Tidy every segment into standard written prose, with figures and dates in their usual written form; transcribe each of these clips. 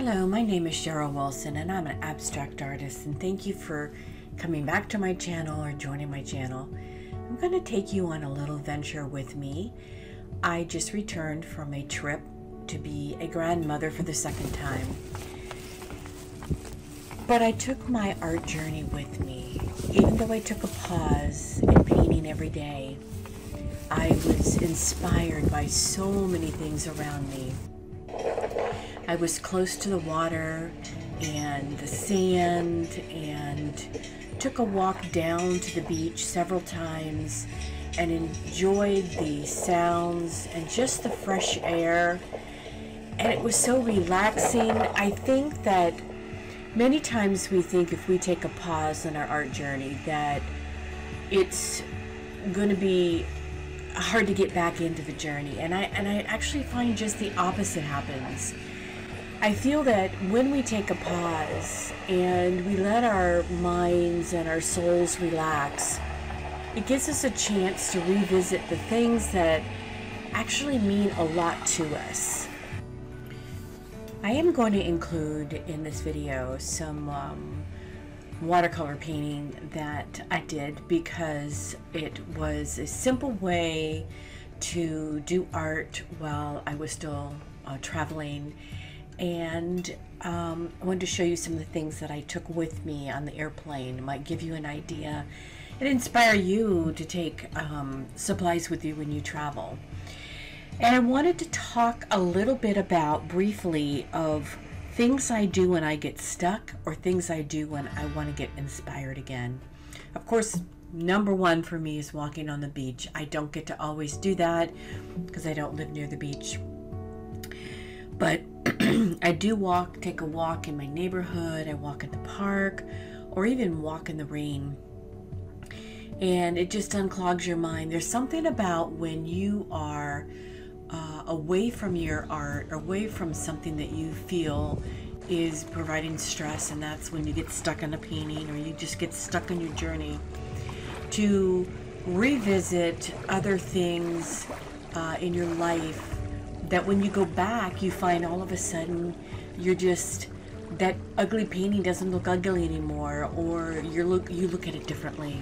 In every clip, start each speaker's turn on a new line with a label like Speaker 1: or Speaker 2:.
Speaker 1: Hello, my name is Cheryl Wilson and I'm an abstract artist, and thank you for coming back to my channel or joining my channel. I'm going to take you on a little venture with me. I just returned from a trip to be a grandmother for the second time. But I took my art journey with me. Even though I took a pause in painting every day, I was inspired by so many things around me. I was close to the water and the sand and took a walk down to the beach several times and enjoyed the sounds and just the fresh air. And it was so relaxing. I think that many times we think if we take a pause in our art journey that it's going to be hard to get back into the journey. And I actually find just the opposite happens. I feel that when we take a pause and we let our minds and our souls relax, it gives us a chance to revisit the things that actually mean a lot to us. I am going to include in this video some watercolor painting that I did because it was a simple way to do art while I was still traveling. And I wanted to show you some of the things that I took with me on the airplane. It might give you an idea and inspire you to take supplies with you when you travel. And I wanted to talk a little bit about briefly of things I do when I get stuck or things I do when I want to get inspired again. Of course, number one for me is walking on the beach. I don't get to always do that because I don't live near the beach. But I do take a walk in my neighborhood. I walk at the park or even walk in the rain. And it just unclogs your mind. There's something about when you are away from your art, away from something that you feel is providing stress, and that's when you get stuck on a painting or you just get stuck on your journey, to revisit other things in your life that when you go back you find all of a sudden that ugly painting doesn't look ugly anymore, or you look at it differently.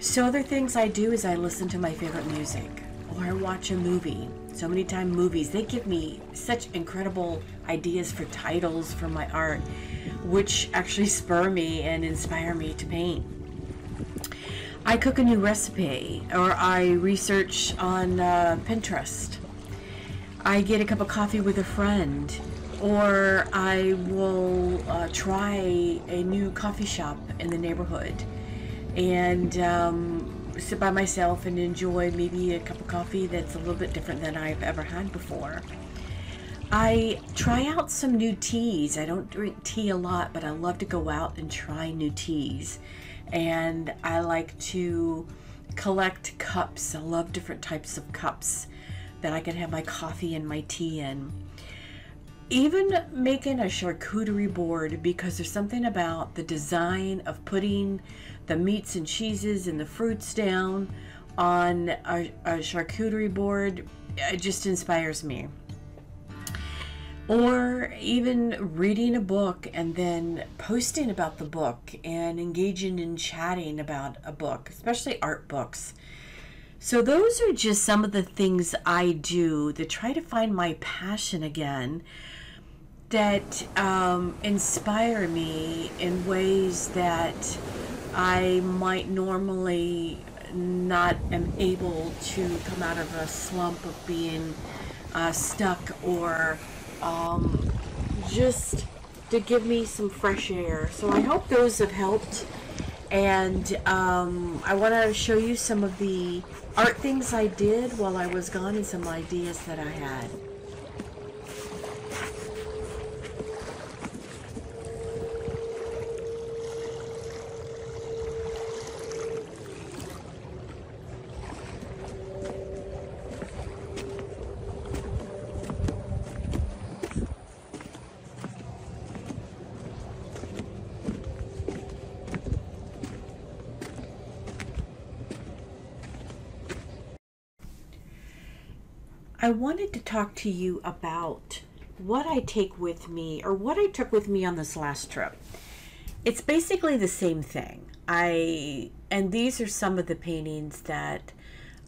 Speaker 1: So other things I do is I listen to my favorite music, or I watch a movie. So many times movies, they give me such incredible ideas for titles for my art, which actually spur me and inspire me to paint. I cook a new recipe, or I research on Pinterest. I get a cup of coffee with a friend, or I will try a new coffee shop in the neighborhood and sit by myself and enjoy maybe a cup of coffee that's a little bit different than I've ever had before. I try out some new teas. I don't drink tea a lot, but I love to go out and try new teas. And I like to collect cups. I love different types of cups that I can have my coffee and my tea in. Even making a charcuterie board, because there's something about the design of putting the meats and cheeses and the fruits down on a charcuterie board. It just inspires me. Or even reading a book and then posting about the book and engaging in chatting about a book, especially art books. So those are just some of the things I do to try to find my passion again, that inspire me in ways that I might normally not am able to come out of a slump of being stuck, or just to give me some fresh air. So I hope those have helped. And I want to show you some of the art things I did while I was gone and some ideas that I had. I wanted to talk to you about what I take with me, or what I took with me on this last trip. It's basically the same thing. And these are some of the paintings that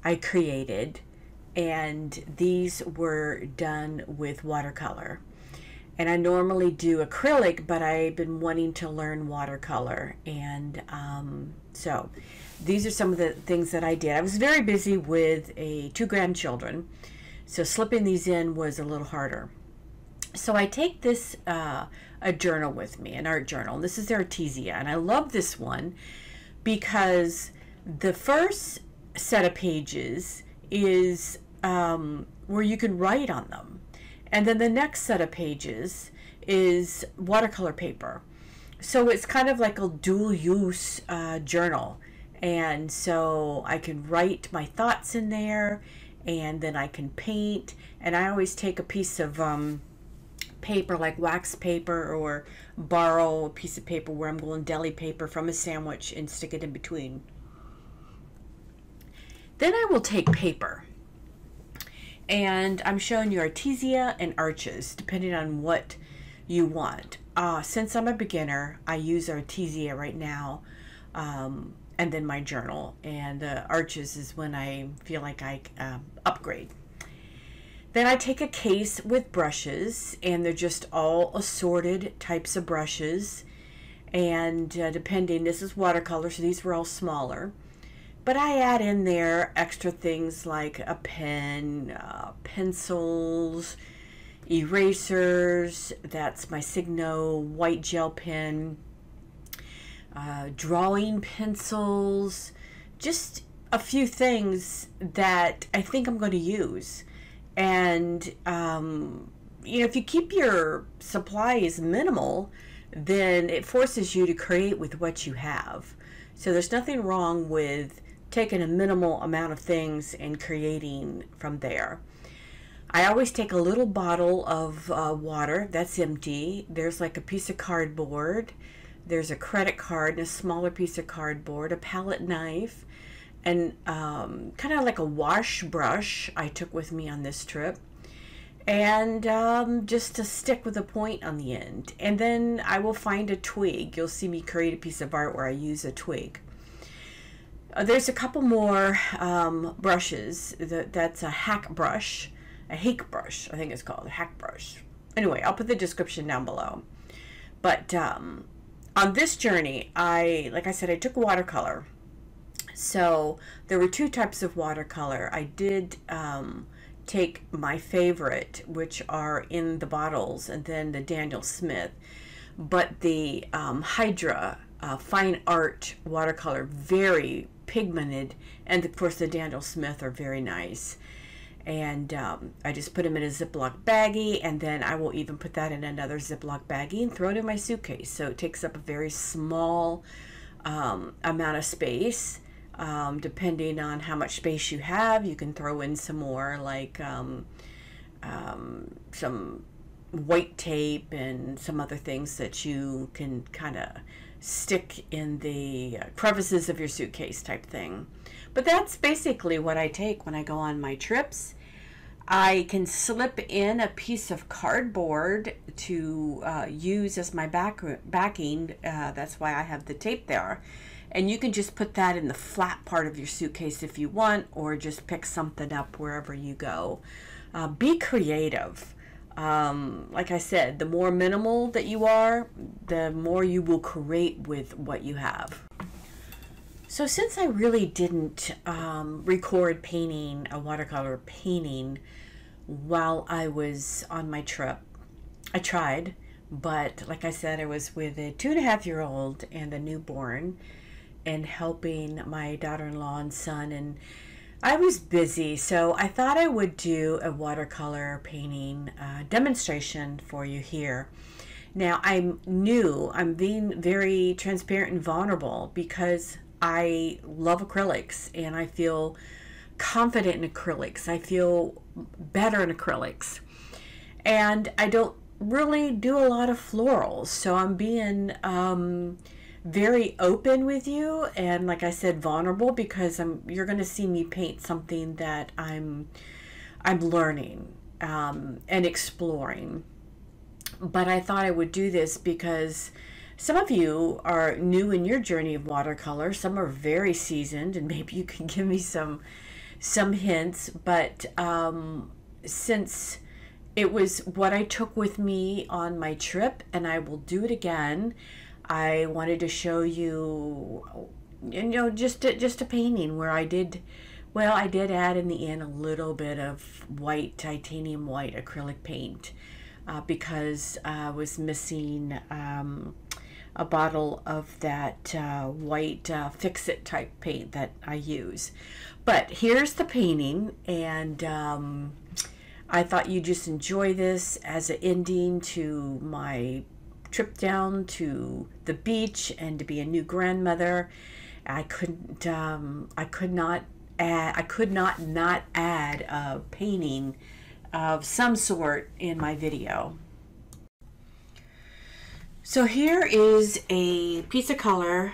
Speaker 1: I created, and these were done with watercolor. And I normally do acrylic, but I've been wanting to learn watercolor. And so these are some of the things that I did. I was very busy with two grandchildren, so slipping these in was a little harder. So I take this a journal with me, an art journal. This is the Artesia, and I love this one because the first set of pages is where you can write on them, and then the next set of pages is watercolor paper. So it's kind of like a dual use journal, and so I can write my thoughts in there, and then I can paint. And I always take a piece of paper, like wax paper, or borrow a piece of paper where I'm going deli paper from a sandwich and stick it in between. Then I will take paper, and I'm showing you Artesia and arches depending on what you want. Since I'm a beginner, I use Artesia right now, and then my journal, and arches is when I feel like I upgrade. Then I take a case with brushes, and they're just all assorted types of brushes. And depending, this is watercolor, so these were all smaller. But I add in there extra things like a pen, pencils, erasers. That's my Signo white gel pen. Drawing pencils. Just a few things that I think I'm going to use. And, if you keep your supplies minimal, then it forces you to create with what you have. So there's nothing wrong with taking a minimal amount of things and creating from there. I always take a little bottle of water that's empty. There's like a piece of cardboard. There's a credit card and a smaller piece of cardboard, a palette knife, and kind of like a wash brush I took with me on this trip, and just to stick with a point on the end. And then I will find a twig. You'll see me create a piece of art where I use a twig. There's a couple more brushes. That's a hack brush, a hake brush, I think it's called, a hack brush. Anyway, I'll put the description down below. But on this journey, like I said, I took watercolor. So there were two types of watercolor. I did take my favorite, which are in the bottles, and then the Daniel Smith. But the Hydra Fine Art watercolor, very pigmented, and of course the Daniel Smith are very nice. And I just put them in a Ziploc baggie, and then I will even put that in another Ziploc baggie and throw it in my suitcase. So it takes up a very small amount of space. Depending on how much space you have, you can throw in some more, like some white tape and some other things that you can kind of stick in the crevices of your suitcase type thing. But that's basically what I take when I go on my trips. I can slip in a piece of cardboard to use as my backing. That's why I have the tape there. And you can just put that in the flat part of your suitcase if you want, or just pick something up wherever you go. Be creative. Like I said, the more minimal that you are, the more you will create with what you have. So since I really didn't record painting, a watercolor painting, while I was on my trip, I tried, but like I said, I was with a 2.5-year-old and a newborn, and helping my daughter-in-law and son, and I was busy, so I thought I would do a watercolor painting demonstration for you here. Now, I'm new. I'm being very transparent and vulnerable because I love acrylics, and I feel confident in acrylics. I feel better in acrylics, and I don't really do a lot of florals, so I'm being very open with you, and like I said, vulnerable, because you're going to see me paint something that I'm learning and exploring. But I thought I would do this because some of you are new in your journey of watercolor. Some are very seasoned, and maybe you can give me some hints. But since it was what I took with me on my trip, and I will do it again, I wanted to show you, just a painting where I did add in the end a little bit of white, titanium white acrylic paint because I was missing a bottle of that white fix-it type paint that I use. But here's the painting, and I thought you'd just enjoy this as an ending to my trip down to the beach and to be a new grandmother. I could not add a painting of some sort in my video. So here is a piece of paper.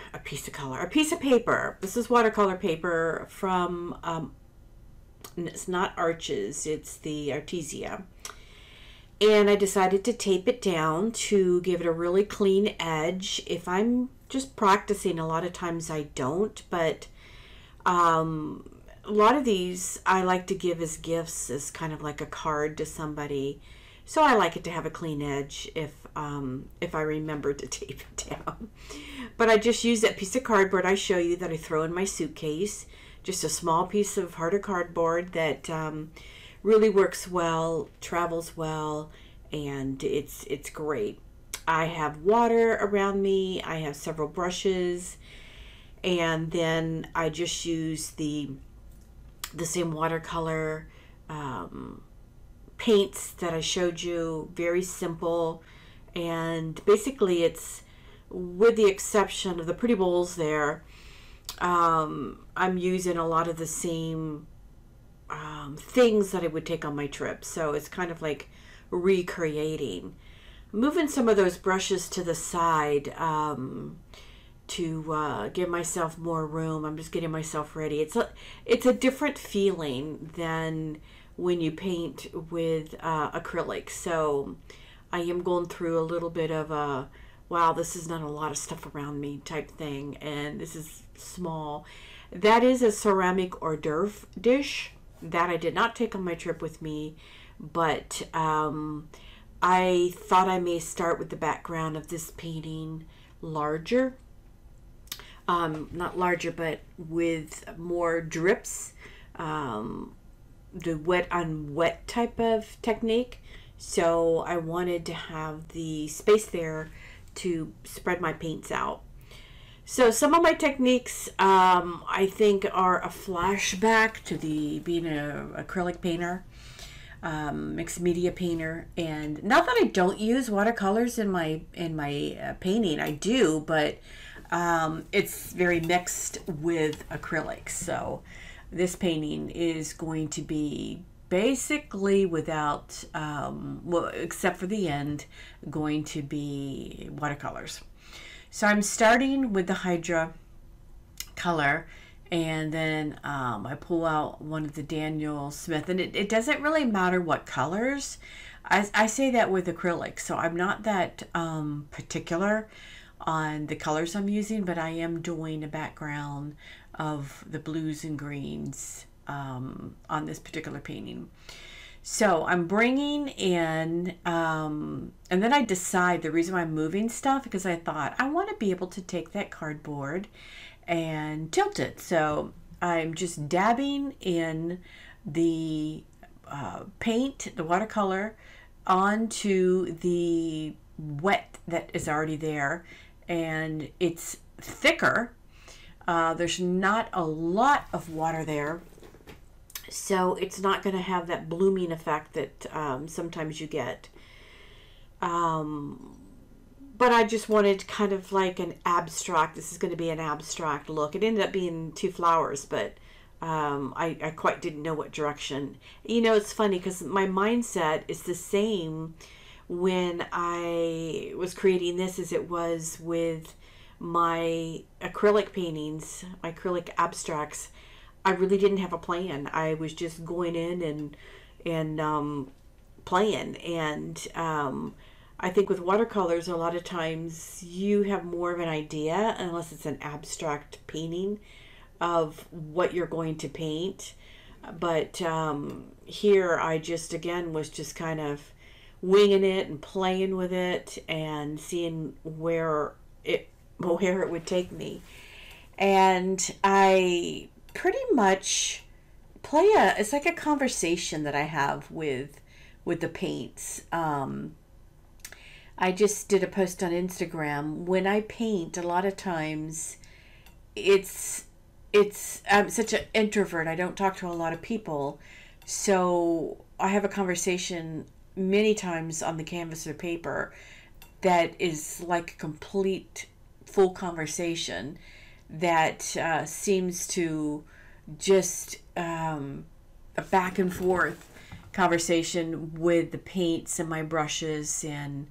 Speaker 1: This is watercolor paper from, it's not Arches, it's the Artesia. And I decided to tape it down to give it a really clean edge. If I'm just practicing, a lot of times I don't, but a lot of these I like to give as gifts, as kind of like a card to somebody. So I like it to have a clean edge if I remember to tape it down. But I just use that piece of cardboard I show you that I throw in my suitcase. Just a small piece of harder cardboard that really works well, travels well, and it's great. I have water around me. I have several brushes, and then I just use the same watercolor paints that I showed you. Very simple, and basically it's, with the exception of the pretty bowls there, I'm using a lot of the same things that I would take on my trip. So it's kind of like recreating. Moving some of those brushes to the side to give myself more room. I'm just getting myself ready. It's a different feeling than when you paint with acrylic. So I am going through a little bit of a, wow, this is not a lot of stuff around me type thing, and this is small. That is a ceramic hors d'oeuvre dish that I did not take on my trip with me, but I thought I may start with the background of this painting larger. Not larger, but with more drips, the wet on wet type of technique. So I wanted to have the space there to spread my paints out. So some of my techniques I think are a flashback to being an acrylic painter, mixed media painter. And not that I don't use watercolors in my painting, I do, but it's very mixed with acrylics. So this painting is going to be basically without, well, except for the end, going to be watercolors. So I'm starting with the Hydra color, and then I pull out one of the Daniel Smith, and it doesn't really matter what colors. I say that with acrylic, so I'm not that particular on the colors I'm using, but I am doing a background of the blues and greens on this particular painting. So I'm bringing in, and then I decide the reason why I'm moving stuff, because I thought I want to be able to take that cardboard and tilt it. So I'm just dabbing in the paint, the watercolor, onto the wet that is already there, and it's thicker. There's not a lot of water there, so it's not going to have that blooming effect that sometimes you get. But I just wanted kind of like an abstract, this is going to be an abstract look. It ended up being two flowers, but I quite didn't know what direction. You know, it's funny because my mindset is the same when I was creating this as it was with my acrylic paintings, my acrylic abstracts. I really didn't have a plan. I was just going in and playing, and I think with watercolors, a lot of times you have more of an idea, unless it's an abstract painting, of what you're going to paint. But here I just, again, was just kind of winging it and playing with it and seeing where it would take me. And I pretty much it's like a conversation that I have with the paints. I just did a post on Instagram. When I paint, a lot of times I'm such an introvert. I don't talk to a lot of people. So I have a conversation many times on the canvas or paper that is like a complete full conversation that seems to just a back and forth conversation with the paints and my brushes and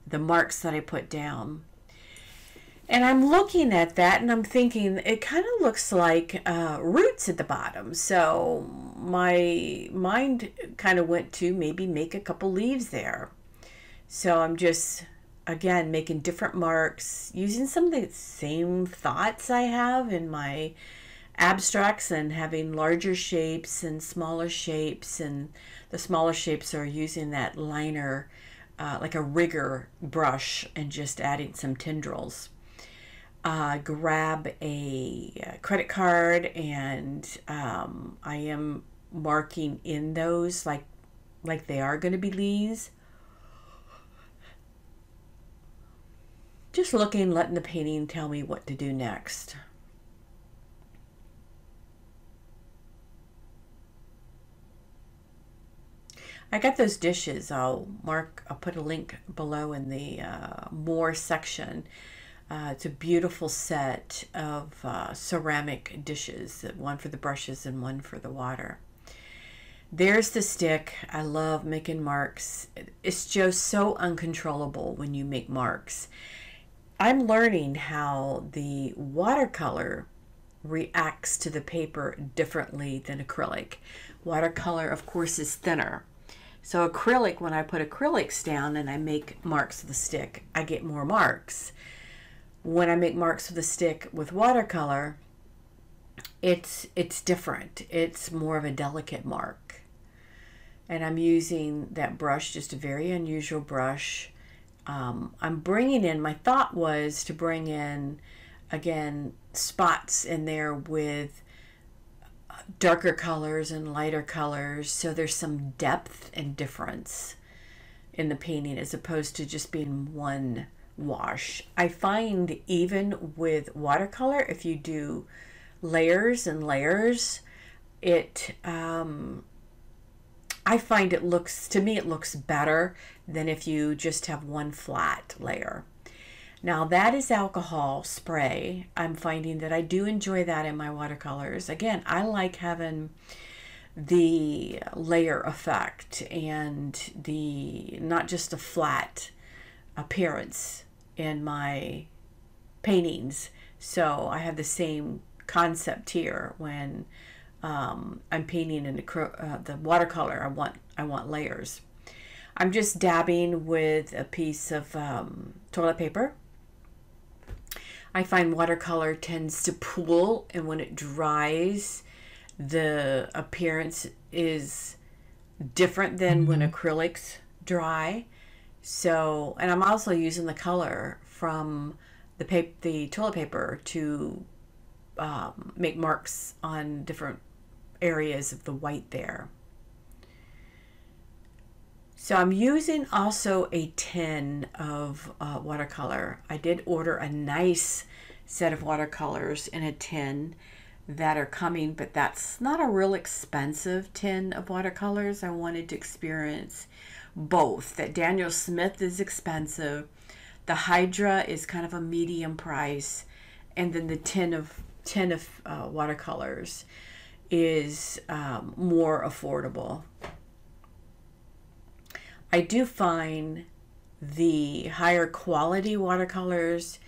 Speaker 1: the marks that I put down. And I'm looking at that and I'm thinking it kind of looks like roots at the bottom. So my mind kind of went to maybe make a couple leaves there. So I'm just, again, making different marks, using some of the same thoughts I have in my abstracts and having larger shapes and smaller shapes. And the smaller shapes are using that liner, like a rigger brush, and just adding some tendrils. Grab a credit card and I am marking in those like they are going to be leaves. Just looking, letting the painting tell me what to do next. I got those dishes. I'll put a link below in the more section. It's a beautiful set of ceramic dishes, one for the brushes and one for the water. There's the stick. I love making marks. It's just so uncontrollable when you make marks. I'm learning how the watercolor reacts to the paper differently than acrylic. Watercolor, of course, is thinner. So acrylic, when I put acrylics down and I make marks with the stick, I get more marks. When I make marks with a stick with watercolor, it's different. It's more of a delicate mark. And I'm using that brush, just a very unusual brush. I'm bringing in, my thought was to bring in, again, spots in there with darker colors and lighter colors, so there's some depth and difference in the painting as opposed to just being one wash. I find even with watercolor, if you do layers and layers, I find it looks better than if you just have one flat layer. Now that is alcohol spray. I'm finding that I do enjoy that in my watercolors. Again, I like having the layer effect and the not just a flat appearance in my paintings. So I have the same concept here when I'm painting in the watercolor. I want layers. I'm just dabbing with a piece of toilet paper. I find watercolor tends to pool, and when it dries, the appearance is different than when acrylics dry. So, and I'm also using the color from the toilet paper to make marks on different areas of the white there. So I'm using also a tin of watercolor. I did order a nice set of watercolors in a tin that are coming, but that's not a real expensive tin of watercolors. I wanted to experience both. That Daniel Smith is expensive. The Hydra is kind of a medium price, and then the tin of watercolors is more affordable. I do find the higher quality watercolors,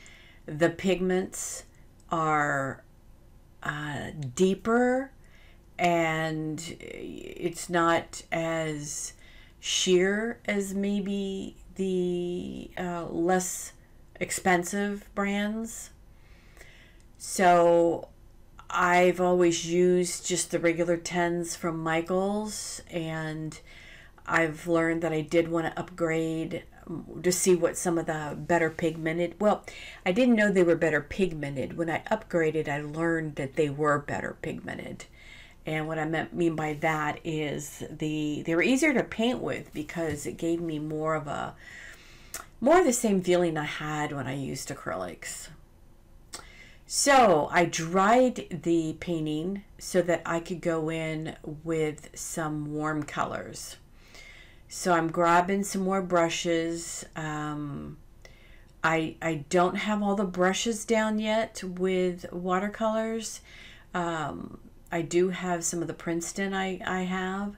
Speaker 1: the pigments are deeper, and it's not as sheer as maybe the less expensive brands. So I've always used just the regular 10s from Michaels, and I've learned that I did want to upgrade to see what some of the better pigmented, well, I didn't know they were better pigmented. When I upgraded, I learned that they were better pigmented. And what I mean by that is they were easier to paint with, because it gave me more of the same feeling I had when I used acrylics. So I dried the painting so that I could go in with some warm colors. So I'm grabbing some more brushes. I don't have all the brushes down yet with watercolors. I do have some of the Princeton I have,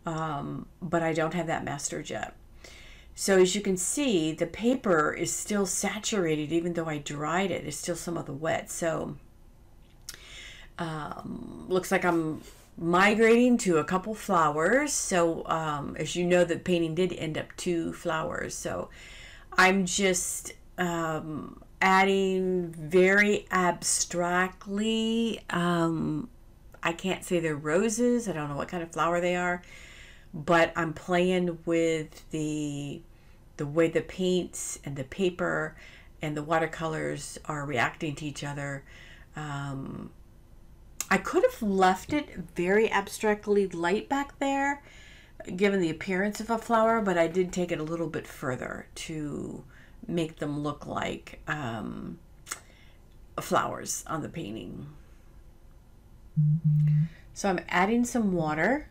Speaker 1: but I don't have that mastered yet. So as you can see, the paper is still saturated, even though I dried it. It's still some of the wet. So looks like I'm migrating to a couple flowers. So as you know, the painting did end up 2 flowers. So I'm just adding very abstractly. I can't say they're roses. I don't know what kind of flower they are, but I'm playing with the way the paints and the paper and the watercolors are reacting to each other. I could have left it very abstractly light back there, given the appearance of a flower, but I did take it a little bit further to make them look like flowers on the painting. So I'm adding some water,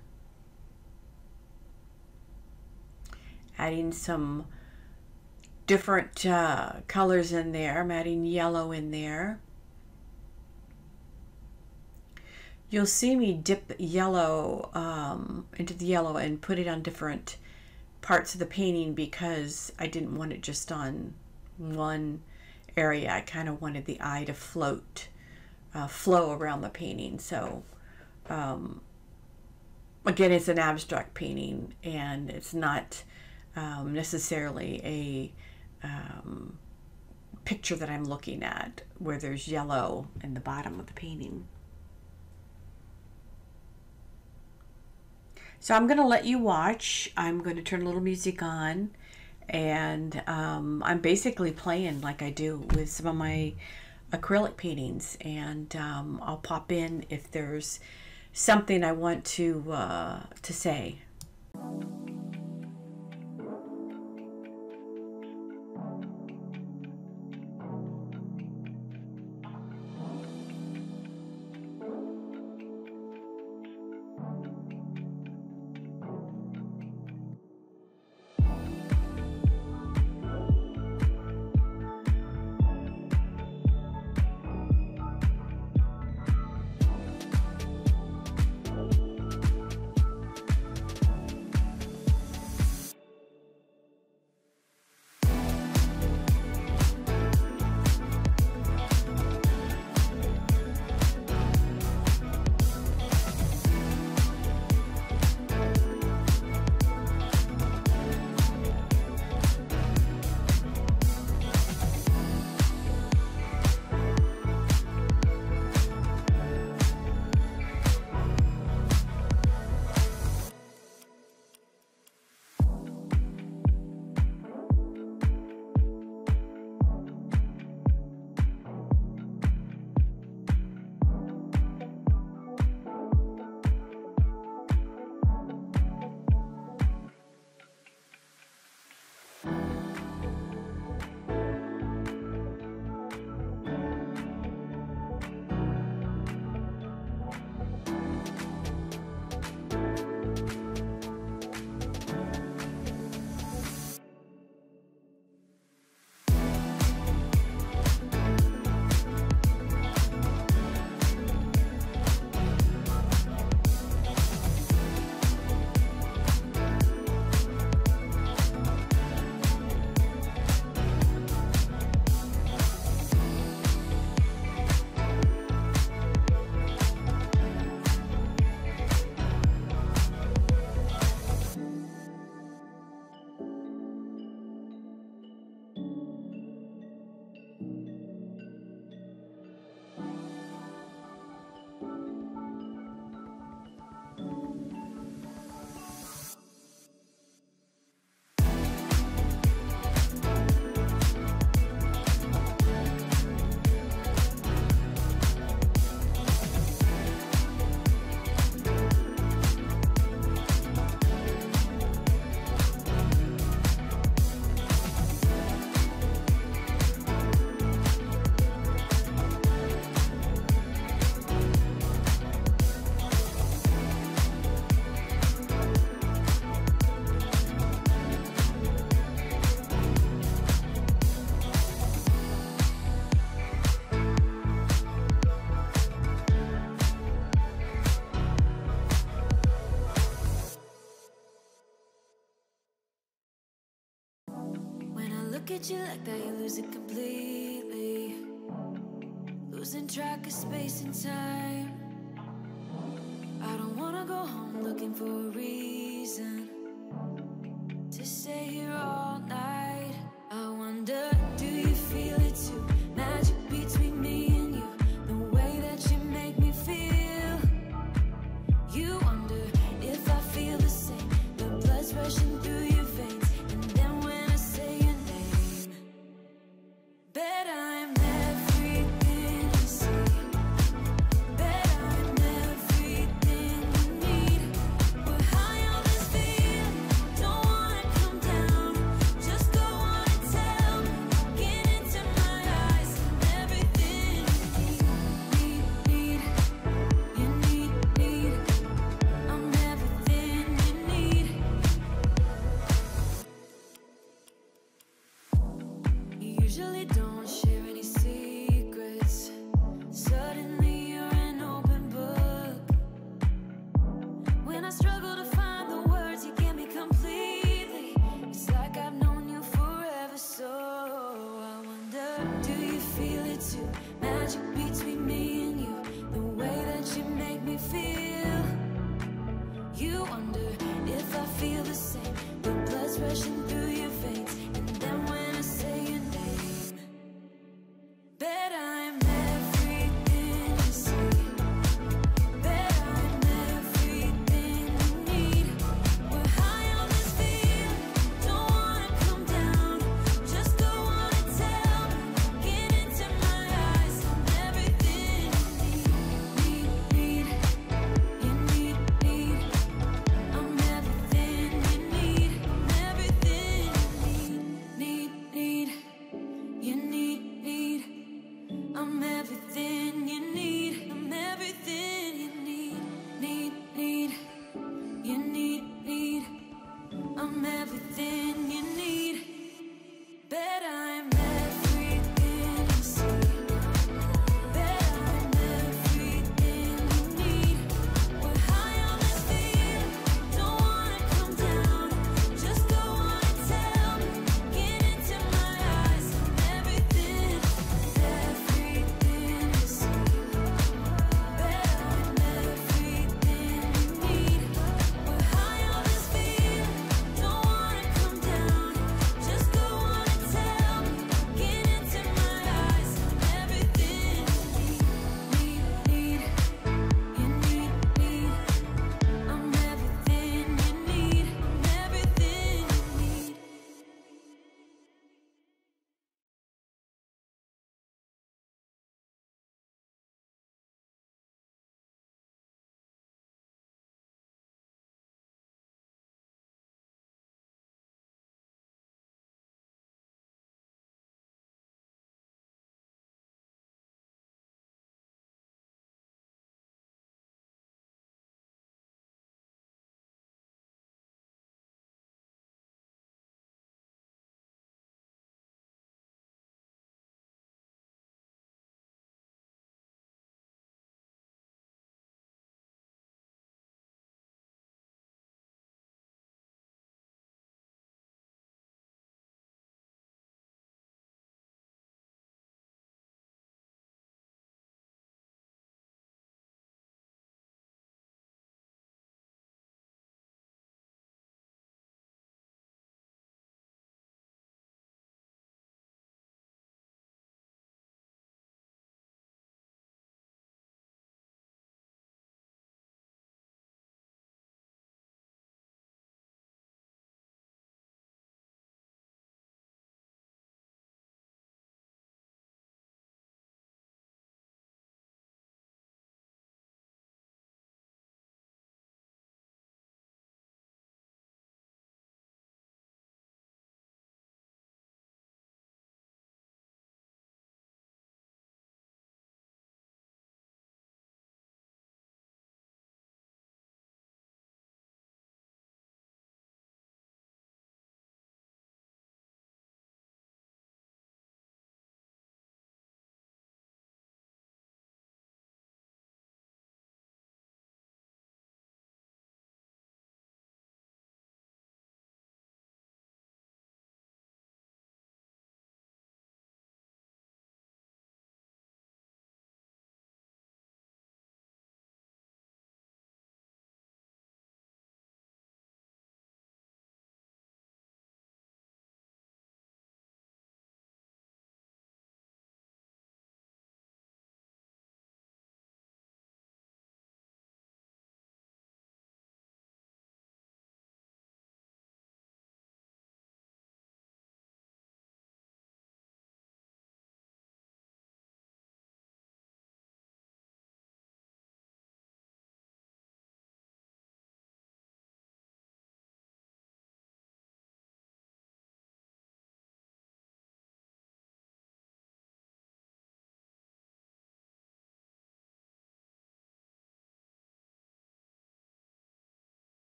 Speaker 1: adding some different colors in there. I'm adding yellow in there. You'll see me dip yellow into the yellow and put it on different parts of the painting, because I didn't want it just on one area. I kind of wanted the eye to flow around the painting. So again, it's an abstract painting, and it's not necessarily a picture that I'm looking at where there's yellow in the bottom of the painting. So I'm going to let you watch. I'm going to turn a little music on, and I'm basically playing like I do with some of my acrylic paintings, and I'll pop in if there's something I want to say.
Speaker 2: at you like that, you lose it completely. Losing track of space and time. I don't wanna go home looking for a reason to stay here all night. I wonder, do you feel it too? Magic between me and you, the way that you make me feel. You wonder if I feel the same, the blood's rushing through your veins. And then when I say your name, bet I'm everything you see. Bet I'm everything you need. We're high on this feeling.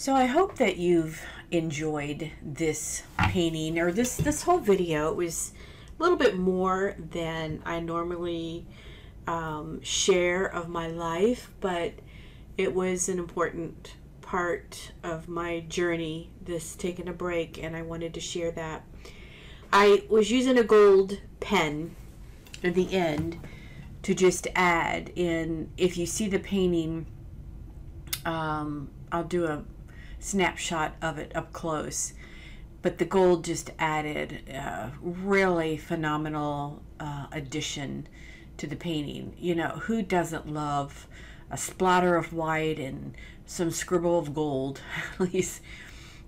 Speaker 1: So I hope that you've enjoyed this painting, or this whole video. It was a little bit more than I normally share of my life, but it was an important part of my journey, this taking a break, and I wanted to share that. I was using a gold pen at the end to just add in. If you see the painting, I'll do a snapshot of it up close, but the gold just added a really phenomenal addition to the painting. You know, who doesn't love a splatter of white and some scribble of gold? At least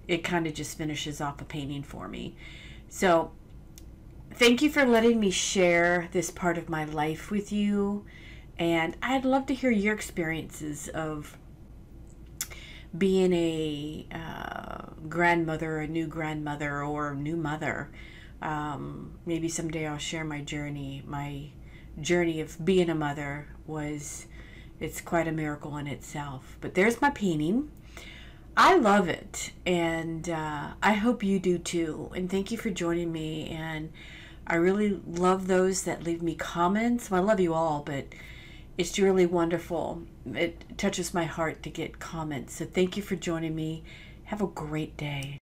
Speaker 1: it kind of just finishes off a painting for me. So thank you for letting me share this part of my life with you, and I'd love to hear your experiences of being a grandmother, a new grandmother, or new mother. Maybe someday I'll share my journey. My journey of being a mother it's quite a miracle in itself. But there's my painting. I love it, and I hope you do too. And thank you for joining me. And I really love those that leave me comments. Well, I love you all, but it's really wonderful. It touches my heart to get comments. So thank you for joining me. Have a great day.